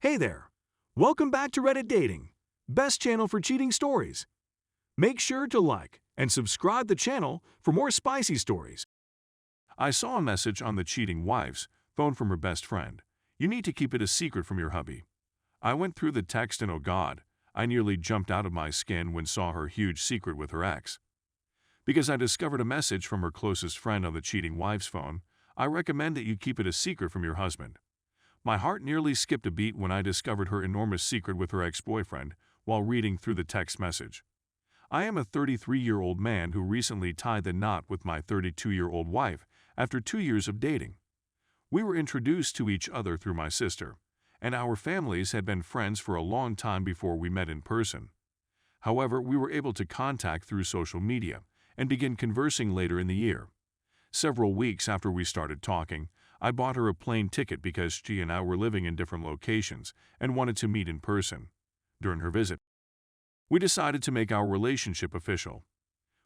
Hey there! Welcome back to Reddit Dating, best channel for cheating stories. Make sure to like and subscribe the channel for more spicy stories. I saw a message on the cheating wife's phone from her best friend. You need to keep it a secret from your hubby. I went through the text and oh god, I nearly jumped out of my skin when saw her huge secret with her ex. Because I discovered a message from her closest friend on the cheating wife's phone, I recommend that you keep it a secret from your husband. My heart nearly skipped a beat when I discovered her enormous secret with her ex-boyfriend while reading through the text message. I am a 33-year-old man who recently tied the knot with my 32-year-old wife after 2 years of dating. We were introduced to each other through my sister, and our families had been friends for a long time before we met in person. However, we were able to contact through social media and begin conversing later in the year. Several weeks after we started talking, I bought her a plane ticket because she and I were living in different locations and wanted to meet in person. During her visit, we decided to make our relationship official.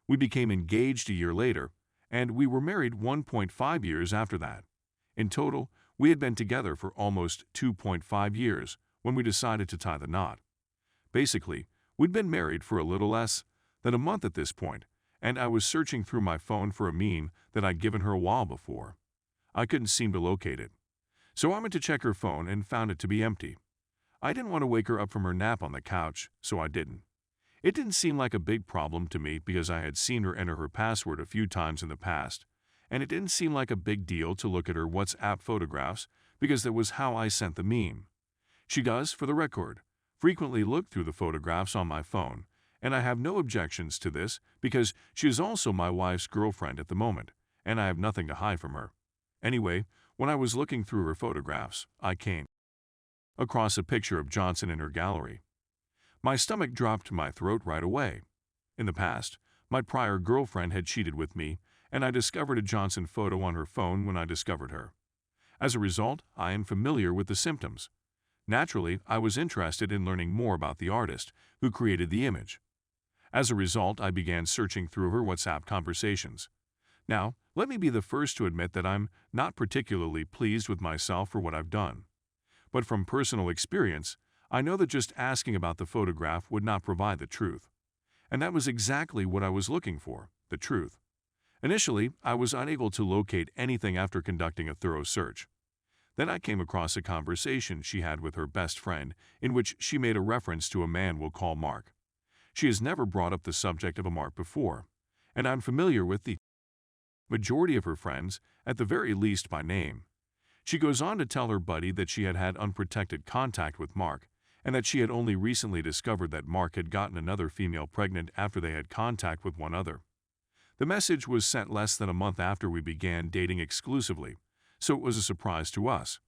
We became engaged a year later, and we were married 1.5 years after that. In total, we had been together for almost 2.5 years when we decided to tie the knot. Basically, we'd been married for a little less than a month at this point, and I was searching through my phone for a meme that I'd given her a while before. I couldn't seem to locate it. So I went to check her phone and found it to be empty. I didn't want to wake her up from her nap on the couch, so I didn't. It didn't seem like a big problem to me because I had seen her enter her password a few times in the past, and it didn't seem like a big deal to look at her WhatsApp photographs because that was how I sent the meme. She does, for the record, frequently look through the photographs on my phone, and I have no objections to this because she is also my wife's girlfriend at the moment, and I have nothing to hide from her. Anyway, when I was looking through her photographs, I came across a picture of Johnson in her gallery. My stomach dropped to my throat right away. In the past, my prior girlfriend had cheated with me, and I discovered a Johnson photo on her phone when I discovered her. As a result, I am familiar with the symptoms. Naturally, I was interested in learning more about the artist who created the image. As a result, I began searching through her WhatsApp conversations. Now, let me be the first to admit that I'm not particularly pleased with myself for what I've done. But from personal experience, I know that just asking about the photograph would not provide the truth. And that was exactly what I was looking for, the truth. Initially, I was unable to locate anything after conducting a thorough search. Then I came across a conversation she had with her best friend in which she made a reference to a man we'll call Mark. She has never brought up the subject of a Mark before, and I'm familiar with the majority of her friends, at the very least by name. She goes on to tell her buddy that she had had unprotected contact with Mark, and that she had only recently discovered that Mark had gotten another female pregnant after they had contact with one other. The message was sent less than a month after we began dating exclusively, so it was a surprise to us.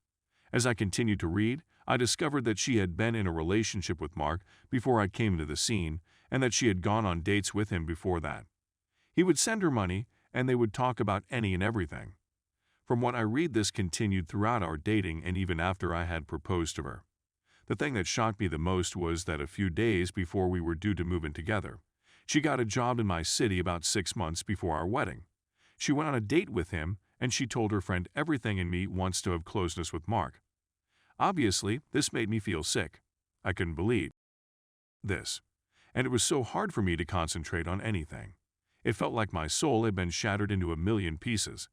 As I continued to read, I discovered that she had been in a relationship with Mark before I came to the scene, and that she had gone on dates with him before that. He would send her money, and they would talk about any and everything. From what I read, this continued throughout our dating and even after I had proposed to her. The thing that shocked me the most was that a few days before we were due to move in together, she got a job in my city about 6 months before our wedding. She went on a date with him, and she told her friend everything in me wants to have closeness with Mark. Obviously, this made me feel sick. I couldn't believe this, and it was so hard for me to concentrate on anything. It felt like my soul had been shattered into a million pieces.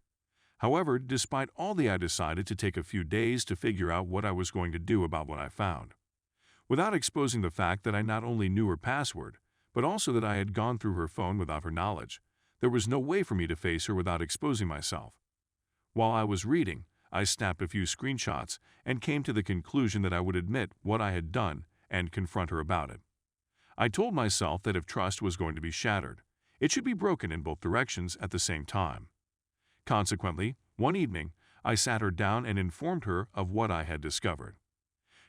However, despite all I decided to take a few days to figure out what I was going to do about what I found. Without exposing the fact that I not only knew her password, but also that I had gone through her phone without her knowledge, there was no way for me to face her without exposing myself. While I was reading, I snapped a few screenshots and came to the conclusion that I would admit what I had done and confront her about it. I told myself that if trust was going to be shattered, it should be broken in both directions at the same time. Consequently, one evening, I sat her down and informed her of what I had discovered.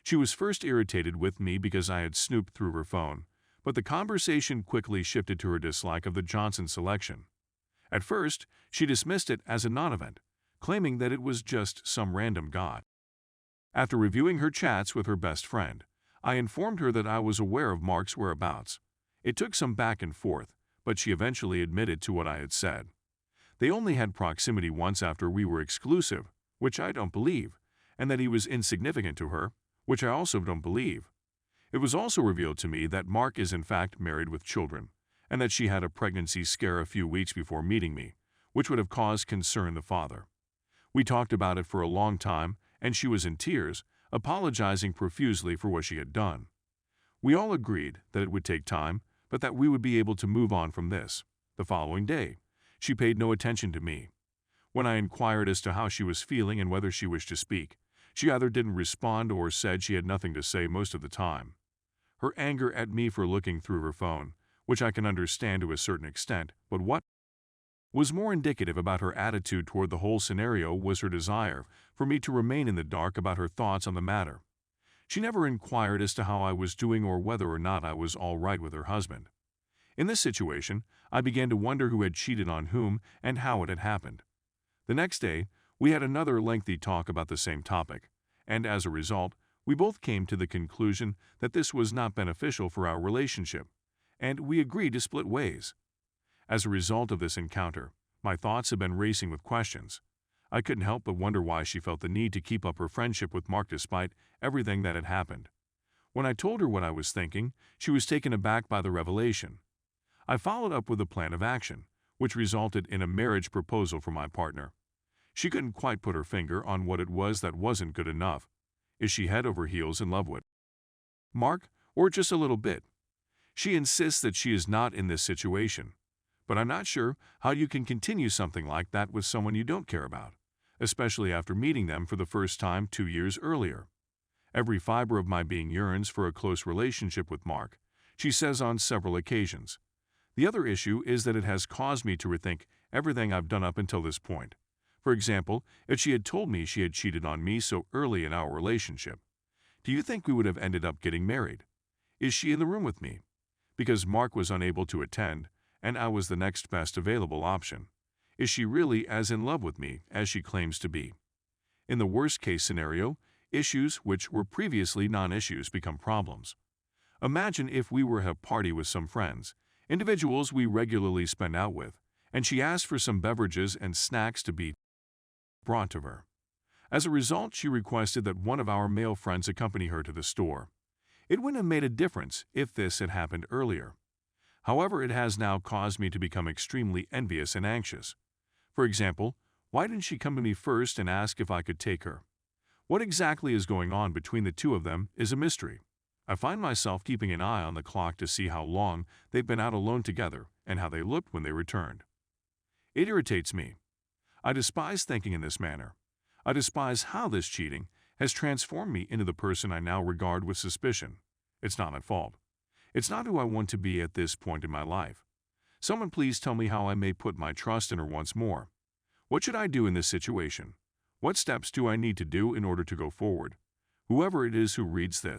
She was first irritated with me because I had snooped through her phone, but the conversation quickly shifted to her dislike of the Johnson selection. At first, she dismissed it as a non-event, claiming that it was just some random guy. After reviewing her chats with her best friend, I informed her that I was aware of Mark's whereabouts. It took some back and forth, but she eventually admitted to what I had said. They only had proximity once after we were exclusive, which I don't believe, and that he was insignificant to her, which I also don't believe. It was also revealed to me that Mark is in fact married with children, and that she had a pregnancy scare a few weeks before meeting me, which would have caused concern the father. We talked about it for a long time, and she was in tears, apologizing profusely for what she had done. We all agreed that it would take time, but that we would be able to move on from this. The following day, she paid no attention to me. When I inquired as to how she was feeling and whether she wished to speak, she either didn't respond or said she had nothing to say most of the time. Her anger at me for looking through her phone, which I can understand to a certain extent, but what was more indicative about her attitude toward the whole scenario was her desire for me to remain in the dark about her thoughts on the matter. She never inquired as to how I was doing or whether or not I was all right with her husband. In this situation, I began to wonder who had cheated on whom and how it had happened. The next day, we had another lengthy talk about the same topic, and as a result, we both came to the conclusion that this was not beneficial for our relationship, and we agreed to split ways. As a result of this encounter, my thoughts have been racing with questions. I couldn't help but wonder why she felt the need to keep up her friendship with Mark despite everything that had happened. When I told her what I was thinking, she was taken aback by the revelation. I followed up with a plan of action, which resulted in a marriage proposal for my partner. She couldn't quite put her finger on what it was that wasn't good enough. Is she head over heels in love with Mark, or just a little bit? She insists that she is not in this situation, but I'm not sure how you can continue something like that with someone you don't care about, especially after meeting them for the first time 2 years earlier. Every fiber of my being yearns for a close relationship with Mark, she says on several occasions. The other issue is that it has caused me to rethink everything I've done up until this point. For example, if she had told me she had cheated on me so early in our relationship, do you think we would have ended up getting married? Is she in the room with me? Because Mark was unable to attend, and I was the next best available option. Is she really as in love with me as she claims to be? In the worst-case scenario, issues which were previously non-issues become problems. Imagine if we were at a party with some friends, individuals we regularly spend out with, and she asked for some beverages and snacks to be brought to her. As a result, she requested that one of our male friends accompany her to the store. It wouldn't have made a difference if this had happened earlier. However, it has now caused me to become extremely envious and anxious. For example, why didn't she come to me first and ask if I could take her? What exactly is going on between the two of them is a mystery. I find myself keeping an eye on the clock to see how long they've been out alone together and how they looked when they returned. It irritates me. I despise thinking in this manner. I despise how this cheating has transformed me into the person I now regard with suspicion. It's not my fault. It's not who I want to be at this point in my life. Someone please tell me how I may put my trust in her once more. What should I do in this situation? What steps do I need to do in order to go forward? Whoever it is who reads this,